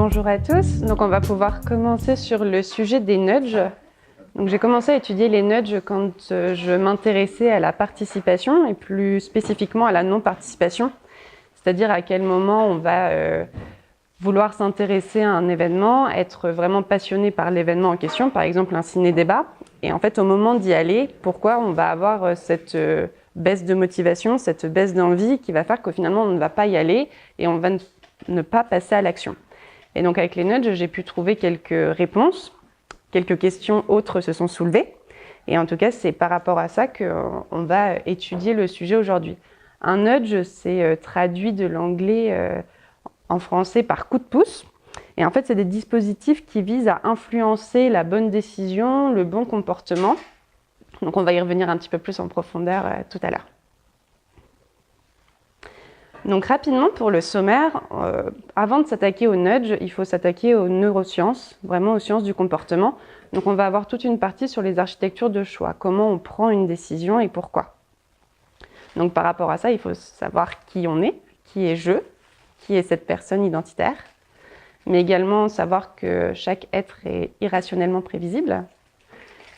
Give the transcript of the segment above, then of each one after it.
Bonjour à tous. Donc on va pouvoir commencer sur le sujet des nudges. Donc j'ai commencé à étudier les nudges quand je m'intéressais à la participation et plus spécifiquement à la non-participation. C'est-à-dire à quel moment on va vouloir s'intéresser à un événement, être vraiment passionné par l'événement en question, par exemple un ciné-débat. Et en fait, au moment d'y aller, pourquoi on va avoir cette baisse de motivation, cette baisse d'envie qui va faire qu'au finalement on ne va pas y aller et on va ne pas passer à l'action. Et donc avec les nudges, j'ai pu trouver quelques réponses, quelques questions autres se sont soulevées. Et en tout cas, c'est par rapport à ça qu'on va étudier le sujet aujourd'hui. Un nudge, c'est traduit de l'anglais en français par coup de pouce. Et en fait, c'est des dispositifs qui visent à influencer la bonne décision, le bon comportement. Donc on va y revenir un petit peu plus en profondeur tout à l'heure. Donc rapidement pour le sommaire, avant de s'attaquer aux nudges, il faut s'attaquer aux neurosciences, vraiment aux sciences du comportement. Donc on va avoir toute une partie sur les architectures de choix, comment on prend une décision et pourquoi. Donc par rapport à ça, il faut savoir qui on est, qui est je, qui est cette personne identitaire, mais également savoir que chaque être est irrationnellement prévisible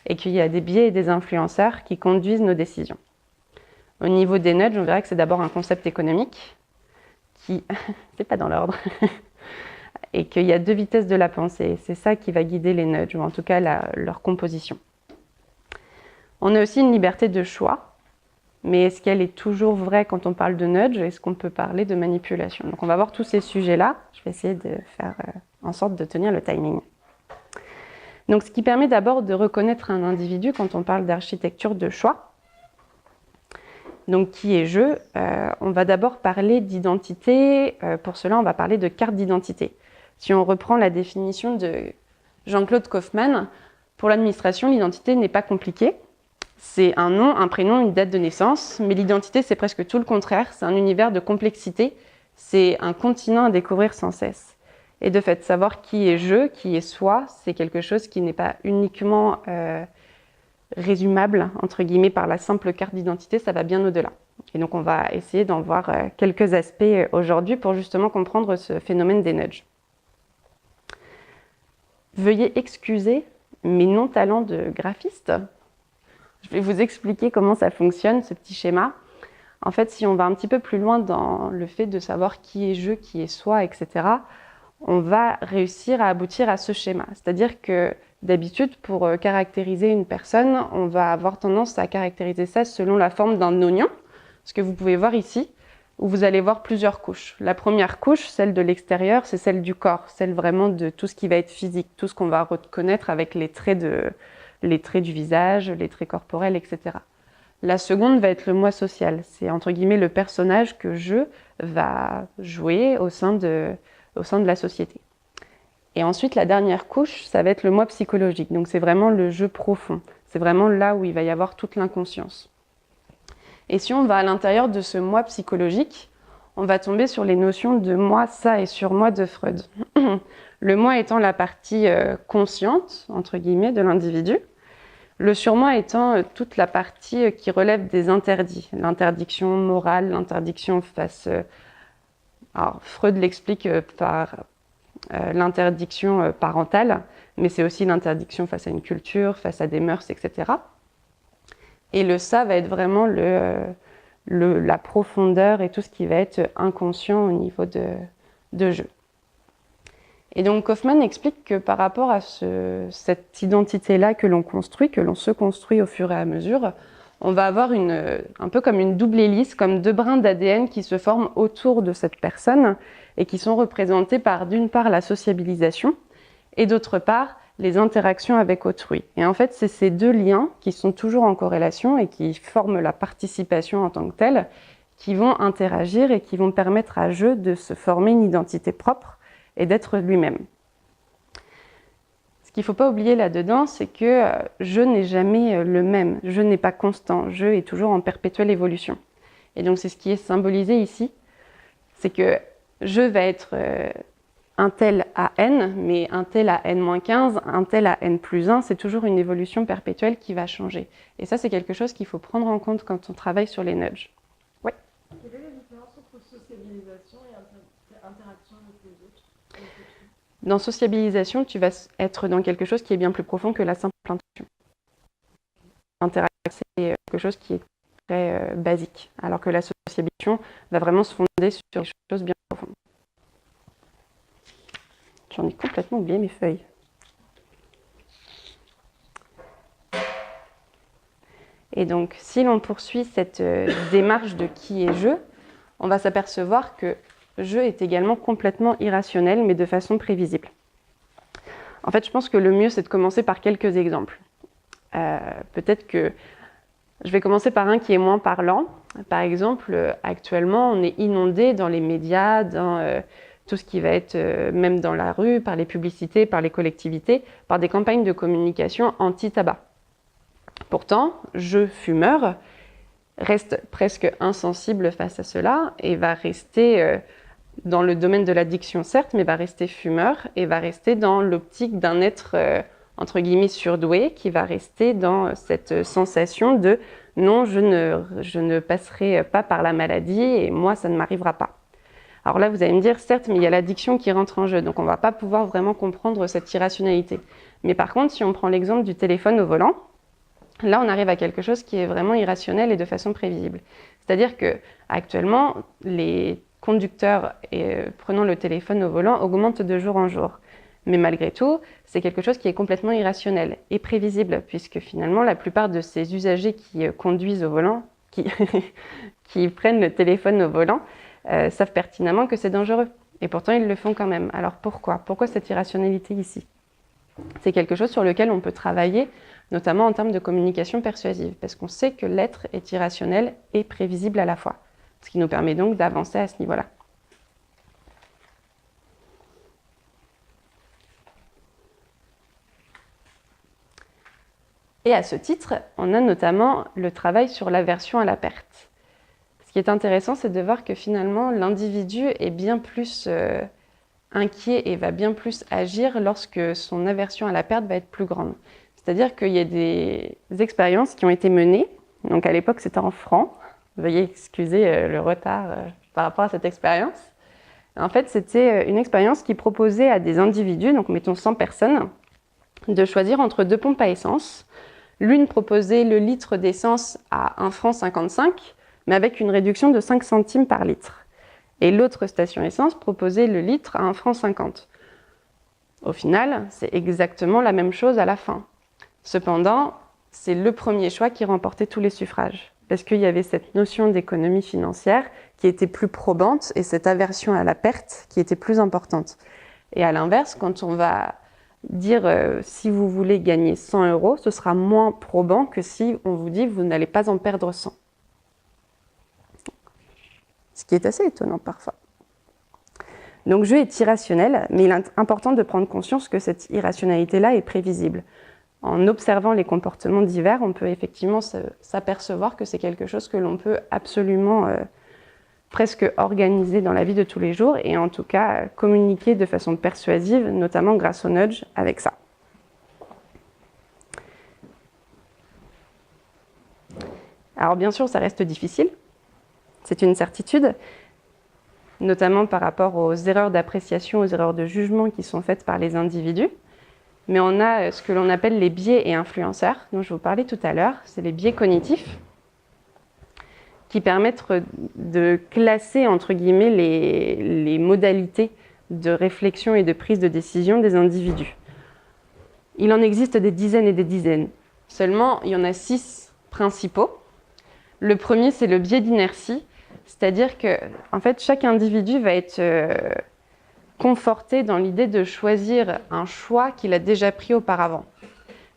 et qu'il y a des biais et des influenceurs qui conduisent nos décisions. Au niveau des nudges, on verra que c'est d'abord un concept économique qui, c'est pas dans l'ordre, et qu'il y a deux vitesses de la pensée. C'est ça qui va guider les nudges, ou en tout cas leur composition. On a aussi une liberté de choix, mais est-ce qu'elle est toujours vraie quand on parle de nudge? Est-ce qu'on peut parler de manipulation? Donc on va voir tous ces sujets-là. Je vais essayer de faire en sorte de tenir le timing. Donc ce qui permet d'abord de reconnaître un individu quand on parle d'architecture de choix. Donc, qui est je? On va d'abord parler d'identité. Pour cela, on va parler de carte d'identité. Si on reprend la définition de Jean-Claude Kaufmann, pour l'administration, l'identité n'est pas compliquée. C'est un nom, un prénom, une date de naissance. Mais l'identité, c'est presque tout le contraire. C'est un univers de complexité. C'est un continent à découvrir sans cesse. Et de fait, savoir qui est je, qui est soi, c'est quelque chose qui n'est pas uniquement résumable, entre guillemets, par la simple carte d'identité, ça va bien au-delà. Et donc on va essayer d'en voir quelques aspects aujourd'hui pour justement comprendre ce phénomène des nudges. Veuillez excuser mes non-talents de graphiste. Je vais vous expliquer comment ça fonctionne, ce petit schéma. En fait, si on va un petit peu plus loin dans le fait de savoir qui est je, qui est soi, etc., on va réussir à aboutir à ce schéma. C'est-à-dire que d'habitude, pour caractériser une personne, on va avoir tendance à caractériser ça selon la forme d'un oignon, ce que vous pouvez voir ici, où vous allez voir plusieurs couches. La première couche, celle de l'extérieur, c'est celle du corps, celle vraiment de tout ce qui va être physique, tout ce qu'on va reconnaître avec les traits du visage, les traits corporels, etc. La seconde va être le moi social, c'est entre guillemets le personnage que je va jouer au sein de la société. Et ensuite, la dernière couche, ça va être le moi psychologique. Donc c'est vraiment le je profond. C'est vraiment là où il va y avoir toute l'inconscience. Et si on va à l'intérieur de ce moi psychologique, on va tomber sur les notions de moi, ça et surmoi de Freud. Le moi étant la partie consciente, entre guillemets, de l'individu. Le surmoi étant toute la partie qui relève des interdits. L'interdiction morale, l'interdiction face... alors Freud l'explique par... l'interdiction parentale, mais c'est aussi l'interdiction face à une culture, face à des mœurs, etc. Et le ça va être vraiment la profondeur et tout ce qui va être inconscient au niveau de jeu. Et donc Kaufmann explique que par rapport à cette identité-là que l'on construit, que l'on se construit au fur et à mesure, on va avoir un peu comme une double hélice, comme deux brins d'ADN qui se forment autour de cette personne et qui sont représentés par d'une part la sociabilisation et d'autre part les interactions avec autrui. Et en fait, c'est ces deux liens qui sont toujours en corrélation et qui forment la participation en tant que telle, qui vont interagir et qui vont permettre à je de se former une identité propre et d'être lui-même. Ce qu'il ne faut pas oublier là-dedans, c'est que je n'ai jamais le même, je n'ai pas constant, je est toujours en perpétuelle évolution. Et donc c'est ce qui est symbolisé ici, c'est que je va être un tel à n, mais un tel à n-15, un tel à n+1, c'est toujours une évolution perpétuelle qui va changer. Et ça, c'est quelque chose qu'il faut prendre en compte quand on travaille sur les nudges. Oui. Quelle est la différence entre sociabilisation et interaction avec les autres? Dans sociabilisation, tu vas être dans quelque chose qui est bien plus profond que la simple intuition. L'interaction, c'est quelque chose qui est très basique, alors que la sociabilisation va vraiment se fonder sur des choses bien profondes. J'en ai complètement oublié mes feuilles. Et donc, si l'on poursuit cette démarche de qui est je, on va s'apercevoir que je est également complètement irrationnel, mais de façon prévisible. En fait, je pense que le mieux, c'est de commencer par quelques exemples. Peut-être que je vais commencer par un qui est moins parlant. Par exemple, actuellement, on est inondé dans les médias, dans tout ce qui va être, même dans la rue, par les publicités, par les collectivités, par des campagnes de communication anti-tabac. Pourtant, je, fumeur, reste presque insensible face à cela et va rester dans le domaine de l'addiction, certes, mais va rester fumeur et va rester dans l'optique d'un être, entre guillemets, surdoué, qui va rester dans cette sensation de « non, je ne passerai pas par la maladie et moi, ça ne m'arrivera pas ». Alors là, vous allez me dire, certes, mais il y a l'addiction qui rentre en jeu, donc on ne va pas pouvoir vraiment comprendre cette irrationalité. Mais par contre, si on prend l'exemple du téléphone au volant, là, on arrive à quelque chose qui est vraiment irrationnel et de façon prévisible. C'est-à-dire que actuellement, les conducteurs prenant le téléphone au volant augmentent de jour en jour. Mais malgré tout, c'est quelque chose qui est complètement irrationnel et prévisible, puisque finalement, la plupart de ces usagers qui conduisent au volant, qui prennent le téléphone au volant, savent pertinemment que c'est dangereux. Et pourtant, ils le font quand même. Alors pourquoi ? Pourquoi cette irrationalité ici ? C'est quelque chose sur lequel on peut travailler, notamment en termes de communication persuasive, parce qu'on sait que l'être est irrationnel et prévisible à la fois, ce qui nous permet donc d'avancer à ce niveau-là. Et à ce titre, on a notamment le travail sur l'aversion à la perte. Ce qui est intéressant, c'est de voir que finalement, l'individu est bien plus inquiet et va bien plus agir lorsque son aversion à la perte va être plus grande. C'est-à-dire qu'il y a des expériences qui ont été menées, donc à l'époque c'était en francs, veuillez excuser le retard par rapport à cette expérience. En fait, c'était une expérience qui proposait à des individus, donc mettons 100 personnes, de choisir entre deux pompes à essence. L'une proposait le litre d'essence à 1,55 franc, mais avec une réduction de 5 centimes par litre. Et l'autre station essence proposait le litre à 1,50 franc. Au final, c'est exactement la même chose à la fin. Cependant, c'est le premier choix qui remportait tous les suffrages, parce qu'il y avait cette notion d'économie financière qui était plus probante et cette aversion à la perte qui était plus importante. Et à l'inverse, quand on va dire si vous voulez gagner 100 €, ce sera moins probant que si on vous dit vous n'allez pas en perdre 100. Ce qui est assez étonnant parfois. Donc jeu est irrationnel, mais il est important de prendre conscience que cette irrationalité-là est prévisible. En observant les comportements divers, on peut effectivement s'apercevoir que c'est quelque chose que l'on peut absolument presque organiser dans la vie de tous les jours et en tout cas communiquer de façon persuasive, notamment grâce au nudge avec ça. Alors bien sûr, ça reste difficile, c'est une certitude, notamment par rapport aux erreurs d'appréciation, aux erreurs de jugement qui sont faites par les individus. Mais on a ce que l'on appelle les biais et influenceurs, dont je vous parlais tout à l'heure. C'est les biais cognitifs qui permettent de classer, entre guillemets, les modalités de réflexion et de prise de décision des individus. Il en existe des dizaines et des dizaines. Seulement, il y en a 6 principaux. Le premier, c'est le biais d'inertie, c'est-à-dire que, en fait, chaque individu va être conforté dans l'idée de choisir un choix qu'il a déjà pris auparavant.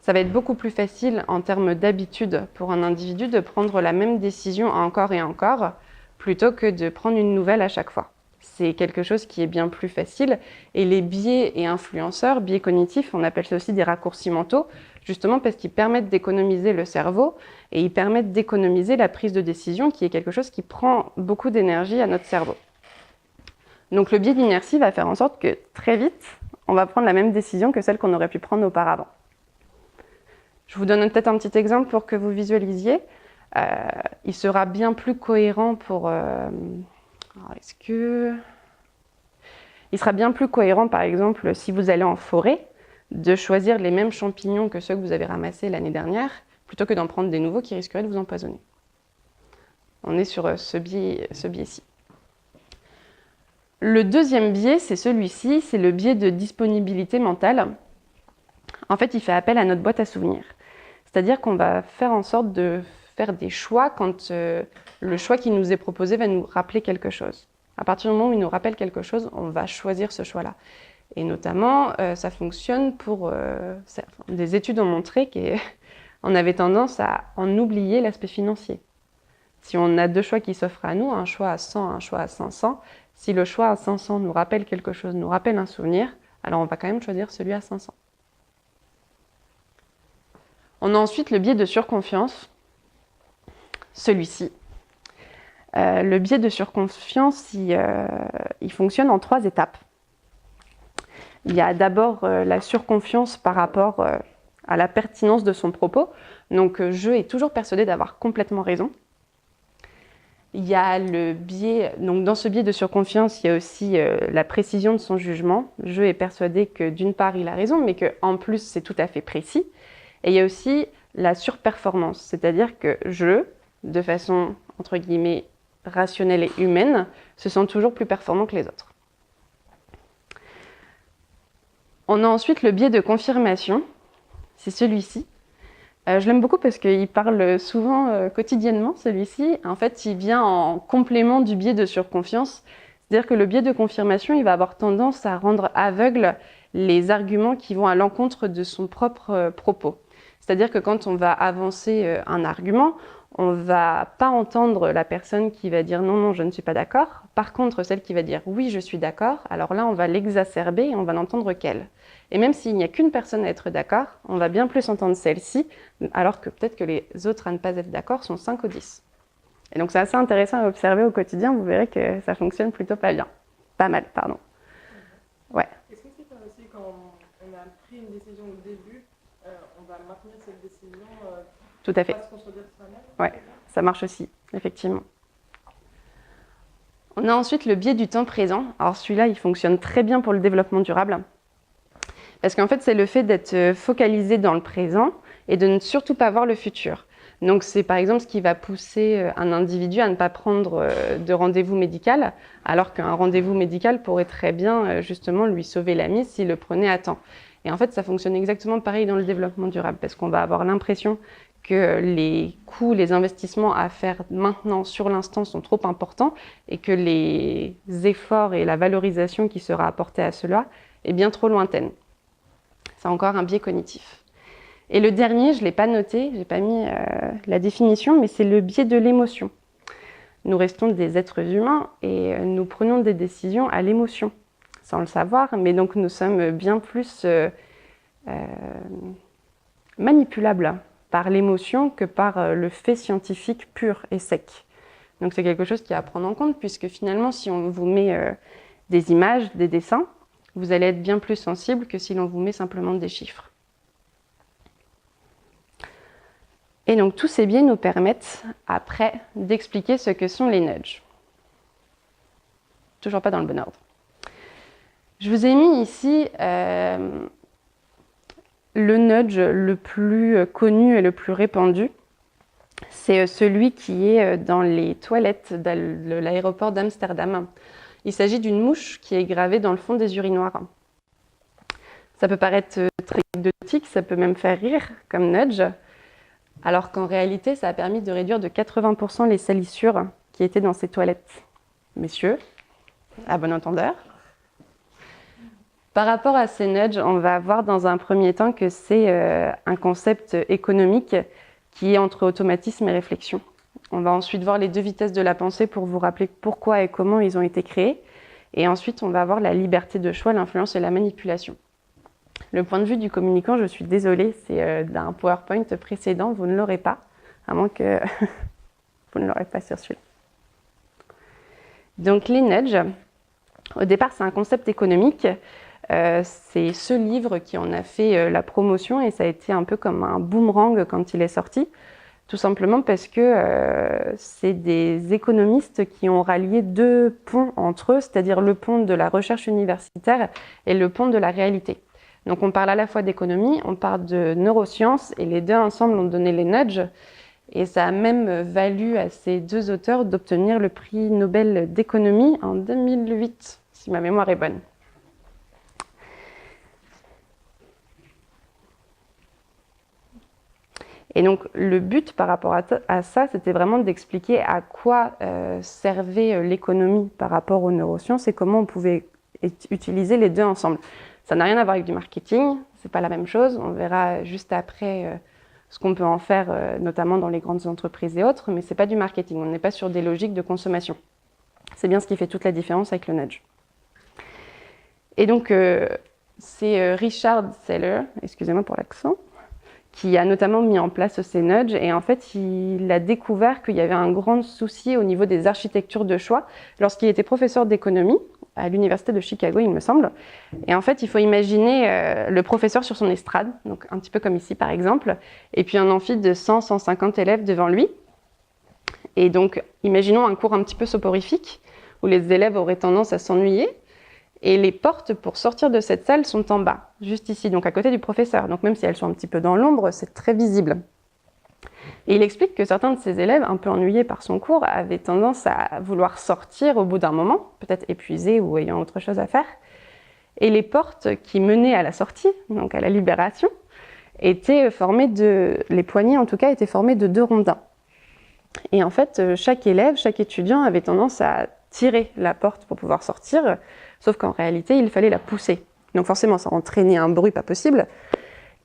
Ça va être beaucoup plus facile en termes d'habitude pour un individu de prendre la même décision encore et encore plutôt que de prendre une nouvelle à chaque fois. C'est quelque chose qui est bien plus facile et les biais et influenceurs, biais cognitifs, on appelle ça aussi des raccourcis mentaux, justement parce qu'ils permettent d'économiser le cerveau et ils permettent d'économiser la prise de décision qui est quelque chose qui prend beaucoup d'énergie à notre cerveau. Donc le biais d'inertie va faire en sorte que très vite, on va prendre la même décision que celle qu'on aurait pu prendre auparavant. Je vous donne peut-être un petit exemple pour que vous visualisiez. Il sera bien plus cohérent pour... Il sera bien plus cohérent, par exemple, si vous allez en forêt, de choisir les mêmes champignons que ceux que vous avez ramassés l'année dernière, plutôt que d'en prendre des nouveaux qui risqueraient de vous empoisonner. On est sur ce biais-ci. Le deuxième biais, c'est celui-ci, c'est le biais de disponibilité mentale. En fait, il fait appel à notre boîte à souvenirs. C'est-à-dire qu'on va faire en sorte de faire des choix quand le choix qui nous est proposé va nous rappeler quelque chose. À partir du moment où il nous rappelle quelque chose, on va choisir ce choix-là. Et notamment, ça fonctionne pour... des études ont montré qu'on avait tendance à en oublier l'aspect financier. Si on a deux choix qui s'offrent à nous, un choix à 100, un choix à 500, si le choix à 500 nous rappelle quelque chose, nous rappelle un souvenir, alors on va quand même choisir celui à 500. On a ensuite le biais de surconfiance, celui-ci. Le biais de surconfiance, il fonctionne en 3 étapes. Il y a d'abord la surconfiance par rapport à la pertinence de son propos. Donc, je est toujours persuadé d'avoir complètement raison. Il y a le biais, donc dans ce biais de surconfiance, il y a aussi la précision de son jugement. Je est persuadé que d'une part, il a raison, mais qu'en plus, c'est tout à fait précis. Et il y a aussi la surperformance, c'est-à-dire que je, de façon, entre guillemets, rationnelle et humaine, se sent toujours plus performant que les autres. On a ensuite le biais de confirmation, c'est celui-ci. Je l'aime beaucoup parce qu'il parle souvent quotidiennement, celui-ci. En fait, il vient en complément du biais de surconfiance. C'est-à-dire que le biais de confirmation, il va avoir tendance à rendre aveugle les arguments qui vont à l'encontre de son propre propos. C'est-à-dire que quand on va avancer un argument, on ne va pas entendre la personne qui va dire « non, non, je ne suis pas d'accord ». Par contre, celle qui va dire « oui, je suis d'accord », alors là, on va l'exacerber et on va n'entendre qu'elle. Et même s'il n'y a qu'une personne à être d'accord, on va bien plus entendre celle-ci, alors que peut-être que les autres à ne pas être d'accord sont 5 ou 10. Et donc c'est assez intéressant à observer au quotidien, vous verrez que ça fonctionne plutôt pas bien. Pas mal, pardon. Ouais. Est-ce que c'est pas aussi quand on a pris une décision au début, on va maintenir cette décision Tout à fait. Pas se contredire soi-même? Ouais, ça marche aussi, effectivement. On a ensuite le biais du temps présent. Alors celui-là, il fonctionne très bien pour le développement durable. Parce qu'en fait, c'est le fait d'être focalisé dans le présent et de ne surtout pas voir le futur. Donc c'est par exemple ce qui va pousser un individu à ne pas prendre de rendez-vous médical, alors qu'un rendez-vous médical pourrait très bien justement lui sauver la mise s'il le prenait à temps. Et en fait, ça fonctionne exactement pareil dans le développement durable, parce qu'on va avoir l'impression que les coûts, les investissements à faire maintenant, sur l'instant, sont trop importants, et que les efforts et la valorisation qui sera apportée à cela est bien trop lointaine. C'est encore un biais cognitif. Et le dernier, je ne l'ai pas noté, je n'ai pas mis la définition, mais c'est le biais de l'émotion. Nous restons des êtres humains et nous prenons des décisions à l'émotion, sans le savoir, mais donc nous sommes bien plus manipulables par l'émotion que par le fait scientifique pur et sec. Donc c'est quelque chose qui est à prendre en compte, puisque finalement, si on vous met des images, des dessins, vous allez être bien plus sensible que si l'on vous met simplement des chiffres. Et donc tous ces biais nous permettent après d'expliquer ce que sont les nudges. Toujours pas dans le bon ordre. Je vous ai mis ici le nudge le plus connu et le plus répandu. C'est celui qui est dans les toilettes de l'aéroport d'Amsterdam. Il s'agit d'une mouche qui est gravée dans le fond des urinoirs. Ça peut paraître très anecdotique, ça peut même faire rire comme nudge, alors qu'en réalité, ça a permis de réduire de 80% les salissures qui étaient dans ces toilettes. Messieurs, à bon entendeur. Par rapport à ces nudges, on va voir dans un premier temps que c'est un concept économique qui est entre automatisme et réflexion. On va ensuite voir les deux vitesses de la pensée pour vous rappeler pourquoi et comment ils ont été créés. Et ensuite, on va voir la liberté de choix, l'influence et la manipulation. Le point de vue du communicant, je suis désolée, c'est d'un PowerPoint précédent, vous ne l'aurez pas, à moins que vous ne l'aurez pas sur celui-là. Donc les nudges, au départ, c'est un concept économique. C'est ce livre qui en a fait la promotion et ça a été un peu comme un boomerang quand il est sorti. Tout simplement parce que c'est des économistes qui ont rallié deux ponts entre eux, c'est-à-dire le pont de la recherche universitaire et le pont de la réalité. Donc on parle à la fois d'économie, on parle de neurosciences, et les deux ensemble ont donné les nudges. Et ça a même valu à ces deux auteurs d'obtenir le prix Nobel d'économie en 2008, si ma mémoire est bonne. Et donc le but par rapport à ça, c'était vraiment d'expliquer à quoi servait l'économie par rapport aux neurosciences et comment on pouvait utiliser les deux ensemble. Ça n'a rien à voir avec du marketing, c'est pas la même chose. On verra juste après ce qu'on peut en faire, notamment dans les grandes entreprises et autres, mais c'est pas du marketing. On n'est pas sur des logiques de consommation. C'est bien ce qui fait toute la différence avec le nudge. Et donc c'est Richard Thaler, excusez-moi pour l'accent, qui a notamment mis en place ces nudges, et en fait il a découvert qu'il y avait un grand souci au niveau des architectures de choix lorsqu'il était professeur d'économie à l'université de Chicago, il me semble. Et en fait il faut imaginer le professeur sur son estrade, donc un petit peu comme ici par exemple, et puis un amphi de 100-150 élèves devant lui. Et donc imaginons un cours un petit peu soporifique où les élèves auraient tendance à s'ennuyer. Et les portes pour sortir de cette salle sont en bas, juste ici, donc à côté du professeur. Donc même si elles sont un petit peu dans l'ombre, c'est très visible. Et il explique que certains de ses élèves, un peu ennuyés par son cours, avaient tendance à vouloir sortir au bout d'un moment, peut-être épuisés ou ayant autre chose à faire. Et les portes qui menaient à la sortie, donc à la libération, étaient formées les poignées en tout cas, étaient formées de 2 rondins. Et en fait, chaque élève, chaque étudiant avait tendance à tirer la porte pour pouvoir sortir, sauf qu'en réalité, il fallait la pousser. Donc forcément, ça entraînait un bruit pas possible.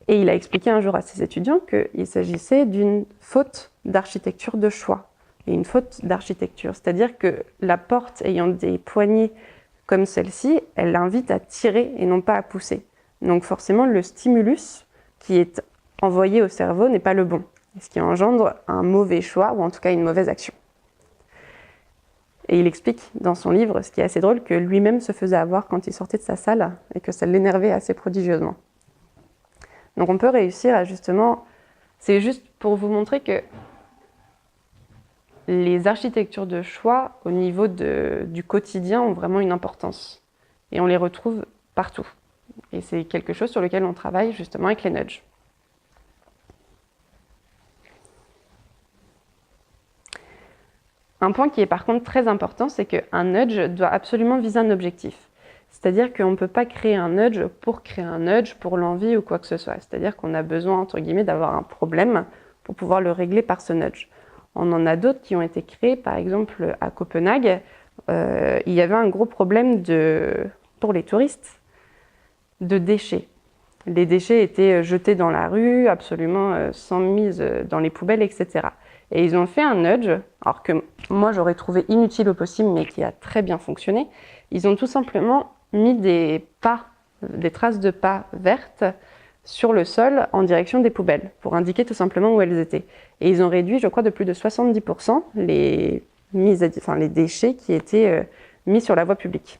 Et il a expliqué un jour à ses étudiants qu'il s'agissait d'une faute d'architecture de choix. Et une faute d'architecture, c'est-à-dire que la porte ayant des poignées comme celle-ci, elle invite à tirer et non pas à pousser. Donc forcément, le stimulus qui est envoyé au cerveau n'est pas le bon, ce qui engendre un mauvais choix, ou en tout cas une mauvaise action. Et il explique dans son livre, ce qui est assez drôle, que lui-même se faisait avoir quand il sortait de sa salle et que ça l'énervait assez prodigieusement. Donc on peut réussir à justement... C'est juste pour vous montrer que les architectures de choix au niveau du quotidien ont vraiment une importance. Et on les retrouve partout. Et c'est quelque chose sur lequel on travaille justement avec les nudges. Un point qui est par contre très important, c'est qu'un nudge doit absolument viser un objectif. C'est-à-dire qu'on ne peut pas créer un nudge, pour l'envie ou quoi que ce soit. C'est-à-dire qu'on a besoin, entre guillemets, d'avoir un problème pour pouvoir le régler par ce nudge. On en a d'autres qui ont été créés, par exemple à Copenhague, il y avait un gros problème pour les touristes de déchets. Les déchets étaient jetés dans la rue, absolument sans mise dans les poubelles, etc. Et ils ont fait un nudge, alors que moi j'aurais trouvé inutile au possible, mais qui a très bien fonctionné. Ils ont tout simplement mis des traces de pas vertes sur le sol en direction des poubelles, pour indiquer tout simplement où elles étaient. Et ils ont réduit, je crois, de plus de 70% les déchets qui étaient mis sur la voie publique.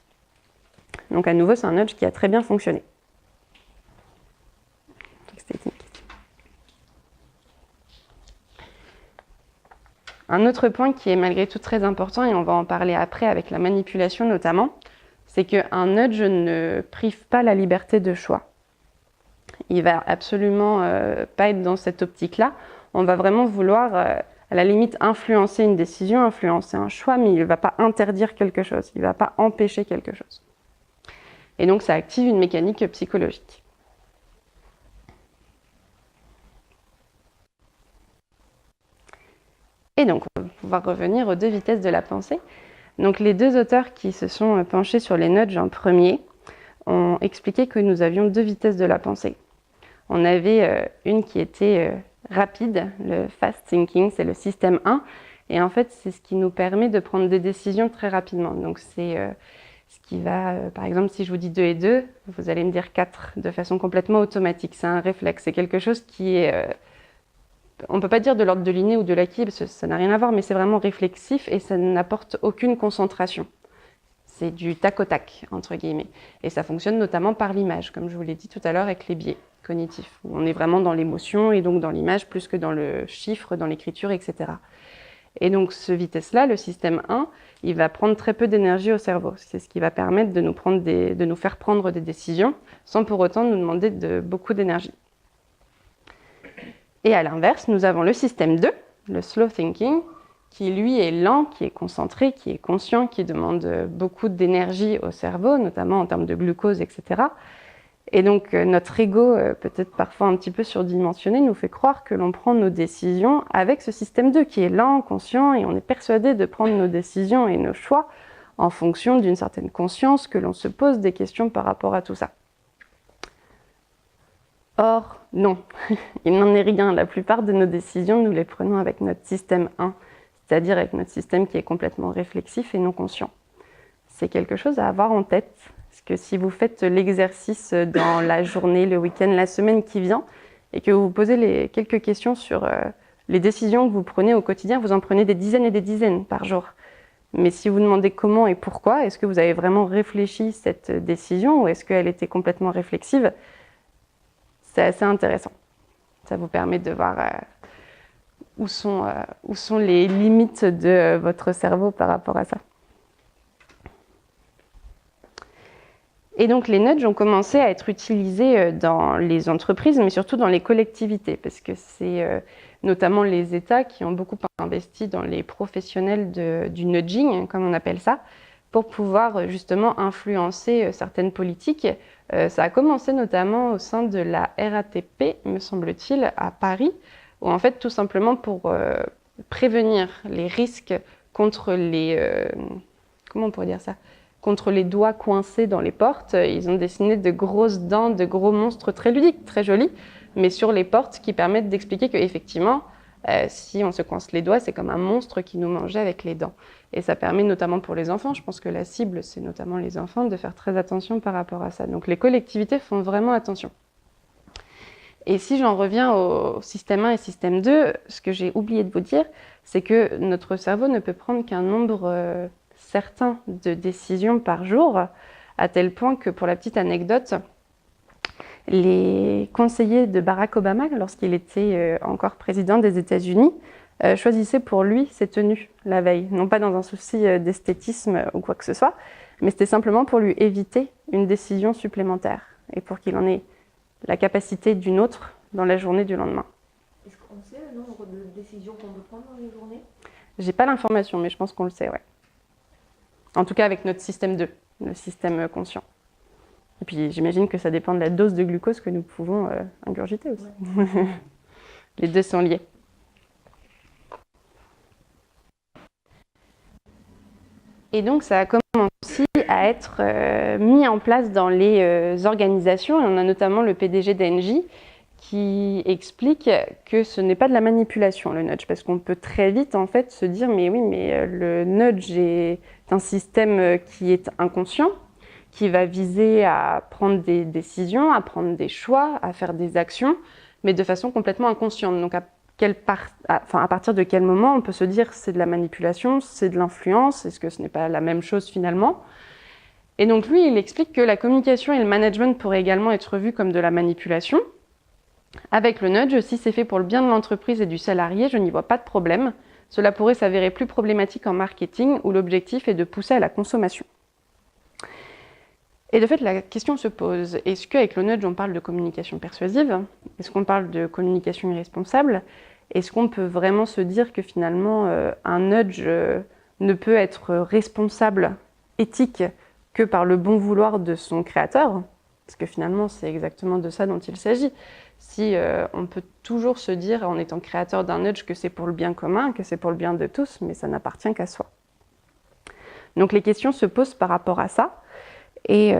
Donc à nouveau, c'est un nudge qui a très bien fonctionné. Un autre point qui est malgré tout très important, et on va en parler après avec la manipulation notamment, c'est qu'un nudge ne prive pas la liberté de choix. Il va absolument pas être dans cette optique-là. On va vraiment vouloir, à la limite, influencer une décision, influencer un choix, mais il ne va pas interdire quelque chose, il ne va pas empêcher quelque chose. Et donc ça active une mécanique psychologique. Et donc, on va pouvoir revenir aux 2 vitesses de la pensée. Donc, les 2 auteurs qui se sont penchés sur les nudges en premier ont expliqué que nous avions 2 vitesses de la pensée. On avait une qui était rapide, le fast thinking, c'est le système 1. Et en fait, c'est ce qui nous permet de prendre des décisions très rapidement. Donc, c'est ce qui va, par exemple, si je vous dis 2 et 2, vous allez me dire 4 de façon complètement automatique. C'est un réflexe, c'est quelque chose qui est... on ne peut pas dire de l'ordre de l'inné ou de l'acquis, parce que ça n'a rien à voir, mais c'est vraiment réflexif et ça n'apporte aucune concentration. C'est du tac au tac, entre guillemets. Et ça fonctionne notamment par l'image, comme je vous l'ai dit tout à l'heure avec les biais. cognitif, où on est vraiment dans l'émotion et donc dans l'image plus que dans le chiffre, dans l'écriture, etc. Et donc ce vitesse-là, le système 1, il va prendre très peu d'énergie au cerveau. C'est ce qui va permettre de nous faire prendre des décisions sans pour autant nous demander beaucoup d'énergie. Et à l'inverse, nous avons le système 2, le slow thinking, qui lui est lent, qui est concentré, qui est conscient, qui demande beaucoup d'énergie au cerveau, notamment en termes de glucose, etc. Et donc notre ego, peut-être parfois un petit peu surdimensionné, nous fait croire que l'on prend nos décisions avec ce système 2 qui est lent, conscient, et on est persuadé de prendre nos décisions et nos choix en fonction d'une certaine conscience, que l'on se pose des questions par rapport à tout ça. Or, non, il n'en est rien. La plupart de nos décisions, nous les prenons avec notre système 1, c'est-à-dire avec notre système qui est complètement réflexif et non conscient. C'est quelque chose à avoir en tête. Parce que si vous faites l'exercice dans la journée, le week-end, la semaine qui vient, et que vous vous posez quelques questions sur les décisions que vous prenez au quotidien, vous en prenez des dizaines et des dizaines par jour. Mais si vous demandez comment et pourquoi, est-ce que vous avez vraiment réfléchi cette décision ou est-ce qu'elle était complètement réflexive, c'est assez intéressant. Ça vous permet de voir où sont les limites de votre cerveau par rapport à ça. Et donc les nudges ont commencé à être utilisés dans les entreprises, mais surtout dans les collectivités, parce que c'est notamment les États qui ont beaucoup investi dans les professionnels du nudging, comme on appelle ça, pour pouvoir justement influencer certaines politiques. Ça a commencé notamment au sein de la RATP, me semble-t-il, à Paris, où en fait tout simplement pour prévenir les risques contre comment on pourrait dire ça ? Contre les doigts coincés dans les portes, ils ont dessiné de grosses dents, de gros monstres très ludiques, très jolis, mais sur les portes qui permettent d'expliquer qu'effectivement, si on se coince les doigts, c'est comme un monstre qui nous mangeait avec les dents. Et ça permet notamment pour les enfants, je pense que la cible, c'est notamment les enfants, de faire très attention par rapport à ça. Donc les collectivités font vraiment attention. Et si j'en reviens au système 1 et système 2, ce que j'ai oublié de vous dire, c'est que notre cerveau ne peut prendre qu'un nombre certain de décisions par jour, à tel point que, pour la petite anecdote, les conseillers de Barack Obama, lorsqu'il était encore président des États-Unis, choisissaient pour lui ses tenues la veille. Non pas dans un souci d'esthétisme ou quoi que ce soit, mais c'était simplement pour lui éviter une décision supplémentaire et pour qu'il en ait la capacité d'une autre dans la journée du lendemain. Est-ce qu'on sait le nombre de décisions qu'on peut prendre dans une journée ? J'ai pas l'information, mais je pense qu'on le sait, ouais. En tout cas avec notre système 2, le système conscient. Et puis j'imagine que ça dépend de la dose de glucose que nous pouvons ingurgiter aussi. Ouais. Les deux sont liés. Et donc ça a commencé à être mis en place dans les organisations. Et on a notamment le PDG d'Engie qui explique que ce n'est pas de la manipulation, le nudge, parce qu'on peut très vite en fait se dire mais oui, mais le nudge est un système qui est inconscient, qui va viser à prendre des décisions, à prendre des choix, à faire des actions, mais de façon complètement inconsciente. Donc à partir de quel moment on peut se dire c'est de la manipulation, c'est de l'influence, est-ce que ce n'est pas la même chose finalement ? Et donc lui, il explique que la communication et le management pourraient également être vus comme de la manipulation. Avec le nudge, si c'est fait pour le bien de l'entreprise et du salarié, je n'y vois pas de problème. Cela pourrait s'avérer plus problématique en marketing où l'objectif est de pousser à la consommation. Et de fait, la question se pose, est-ce qu'avec le nudge, on parle de communication persuasive ? Est-ce qu'on parle de communication irresponsable ? Est-ce qu'on peut vraiment se dire que finalement, un nudge ne peut être responsable, éthique, que par le bon vouloir de son créateur ? Parce que finalement, c'est exactement de ça dont il s'agit. Si on peut toujours se dire, en étant créateur d'un nudge, que c'est pour le bien commun, que c'est pour le bien de tous, mais ça n'appartient qu'à soi. Donc les questions se posent par rapport à ça. Et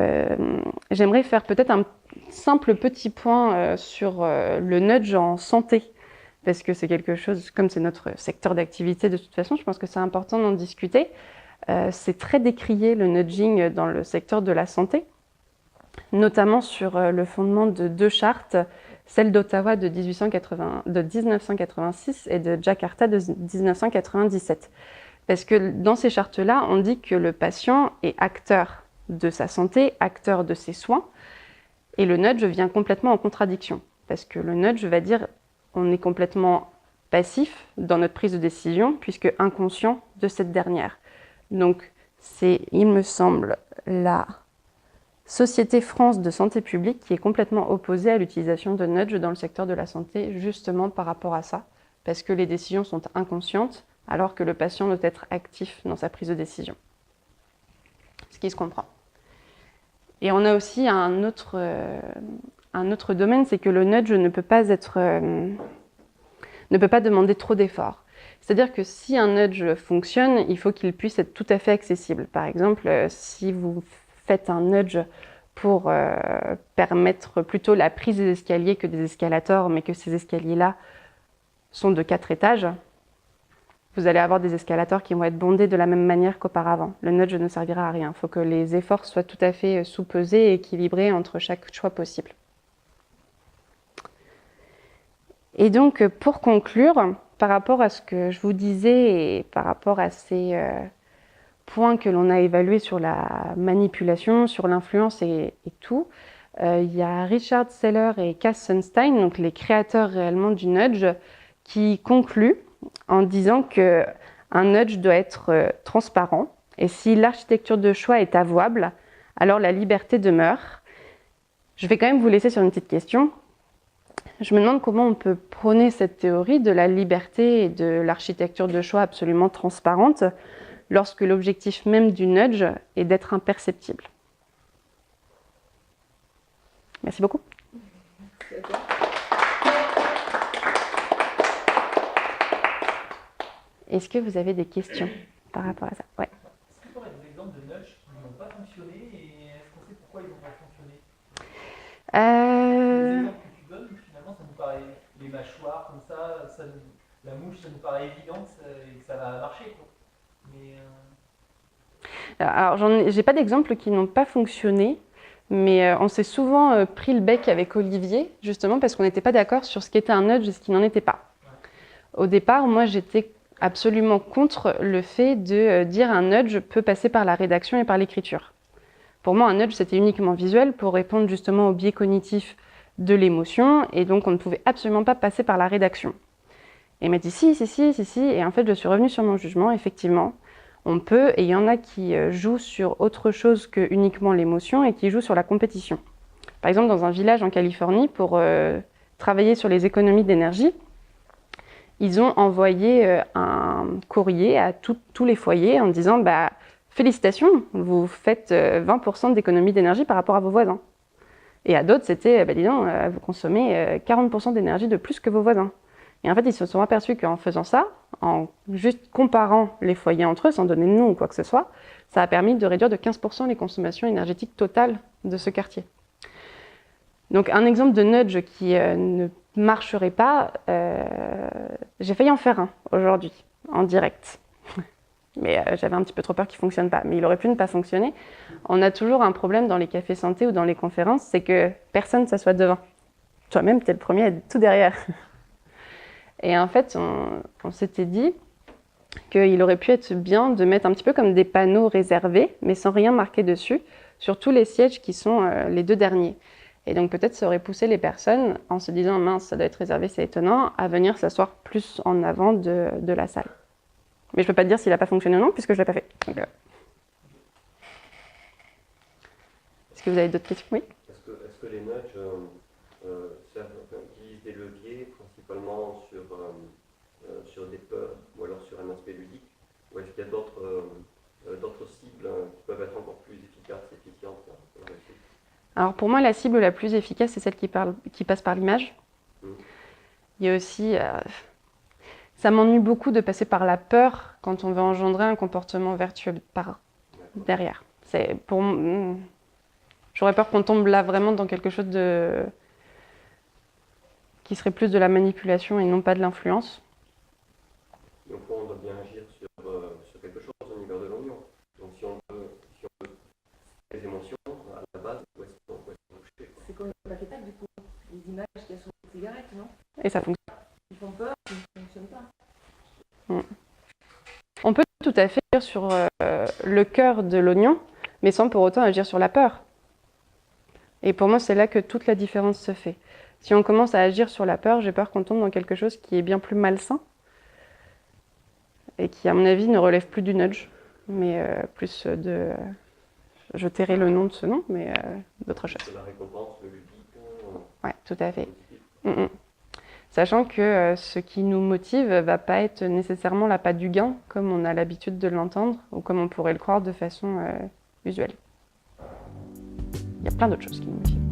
j'aimerais faire peut-être un simple petit point sur le nudge en santé. Parce que c'est quelque chose, comme c'est notre secteur d'activité de toute façon, je pense que c'est important d'en discuter. C'est très décrié le nudging dans le secteur de la santé, notamment sur le fondement de deux chartes, celle d'Ottawa de 1986 et de Jakarta de 1997. Parce que dans ces chartes-là, on dit que le patient est acteur de sa santé, acteur de ses soins, Et le nudge vient complètement en contradiction, parce que le nudge va dire on est complètement passif dans notre prise de décision, puisque inconscient de cette dernière. Donc c'est, il me semble, la Société France de santé publique qui est complètement opposée à l'utilisation de nudge dans le secteur de la santé, justement par rapport à ça, parce que les décisions sont inconscientes, alors que le patient doit être actif dans sa prise de décision. Ce qui se comprend. Et on a aussi un autre domaine, c'est que le nudge ne peut pas demander trop d'efforts. C'est-à-dire que si un nudge fonctionne, il faut qu'il puisse être tout à fait accessible. Par exemple, si vous faites un nudge pour permettre plutôt la prise des escaliers que des escalators, mais que ces escaliers-là sont de 4 étages, vous allez avoir des escalators qui vont être bondés de la même manière qu'auparavant. Le nudge ne servira à rien. Il faut que les efforts soient tout à fait sous-pesés et équilibrés entre chaque choix possible. Et donc, pour conclure, par rapport à ce que je vous disais et par rapport à ces points que l'on a évalués sur la manipulation, sur l'influence et tout, il y a Richard Seller et Cass Sunstein, donc les créateurs réellement du nudge, qui concluent en disant qu'un nudge doit être transparent et si l'architecture de choix est avouable, alors la liberté demeure. Je vais quand même vous laisser sur une petite question. Je me demande comment on peut prôner cette théorie de la liberté et de l'architecture de choix absolument transparente lorsque l'objectif même du nudge est d'être imperceptible. Merci beaucoup. Est-ce que vous avez des questions par rapport à ça? Ouais. Est-ce que tu aurais des exemples de nudge qui n'ont pas fonctionné et est-ce qu'on sait pourquoi ils n'ont pas fonctionné? Les exemples que tu donnes, finalement, ça nous paraît, les mâchoires comme ça la mouche, ça nous paraît évident que ça va marcher, quoi. Mais Alors, j'ai pas d'exemples qui n'ont pas fonctionné, mais on s'est souvent pris le bec avec Olivier, justement parce qu'on n'était pas d'accord sur ce qu'était un nudge et ce qui n'en était pas. Au départ, moi, j'étais absolument contre le fait de dire un nudge peut passer par la rédaction et par l'écriture. Pour moi, un nudge, c'était uniquement visuel pour répondre justement au biais cognitif de l'émotion, et donc on ne pouvait absolument pas passer par la rédaction. Et il m'a dit si, et en fait, je suis revenue sur mon jugement, effectivement, on peut, et il y en a qui jouent sur autre chose que uniquement l'émotion et qui jouent sur la compétition. Par exemple, dans un village en Californie, pour travailler sur les économies d'énergie, ils ont envoyé un courrier à tous les foyers en disant « Félicitations, vous faites 20% d'économie d'énergie par rapport à vos voisins. » Et à d'autres, c'était « Dis donc, vous consommez 40% d'énergie de plus que vos voisins. » Et en fait, ils se sont aperçus qu'en faisant ça, en juste comparant les foyers entre eux, sans donner de nom ou quoi que ce soit, ça a permis de réduire de 15% les consommations énergétiques totales de ce quartier. Donc un exemple de nudge qui ne marcherait pas, j'ai failli en faire un aujourd'hui, en direct. Mais j'avais un petit peu trop peur qu'il ne fonctionne pas. Mais il aurait pu ne pas fonctionner. On a toujours un problème dans les cafés santé ou dans les conférences, c'est que personne ne s'assoit devant. Toi-même, tu es le premier à être tout derrière. Et en fait, on s'était dit qu'il aurait pu être bien de mettre un petit peu comme des panneaux réservés, mais sans rien marquer dessus, sur tous les sièges qui sont les 2 derniers. Et donc peut-être ça aurait poussé les personnes, en se disant « mince, ça doit être réservé, c'est étonnant », à venir s'asseoir plus en avant de la salle. Mais je ne peux pas te dire s'il n'a pas fonctionné ou non, puisque je ne l'ai pas fait. Donc, est-ce que vous avez d'autres questions? Oui. Est-ce que les nudges utilisent des leviers principalement sur des peurs ou alors sur un aspect ludique? Ou est-ce qu'il y a d'autres cibles qui peuvent être encore plus efficaces, efficientes là, Alors pour moi, la cible la plus efficace, c'est celle qui passe par l'image. Il y a aussi... ça m'ennuie beaucoup de passer par la peur quand on veut engendrer un comportement vertueux par derrière. J'aurais peur qu'on tombe là vraiment dans quelque chose qui serait plus de la manipulation et non pas de l'influence. Donc on doit bien agir sur quelque chose au niveau de l'oignon. Donc si on veut les émotions à la base, où est-ce qu'on toucher? C'est comme le paquetage du coup, les images qu'il y a sur les cigarettes, non? Et ça fonctionne. Ils font peur, ils ne fonctionnent pas. On peut tout à fait agir sur le cœur de l'oignon, mais sans pour autant agir sur la peur. Et pour moi, c'est là que toute la différence se fait. Si on commence à agir sur la peur, j'ai peur qu'on tombe dans quelque chose qui est bien plus malsain et qui, à mon avis, ne relève plus du nudge, mais plus de... Je tairai le nom de ce nom, mais d'autre chose. C'est la récompense, le ludique. Ouais, tout à fait. Sachant que ce qui nous motive va pas être nécessairement l'appât du gain, comme on a l'habitude de l'entendre, ou comme on pourrait le croire de façon usuelle. Il y a plein d'autres choses qui nous motivent.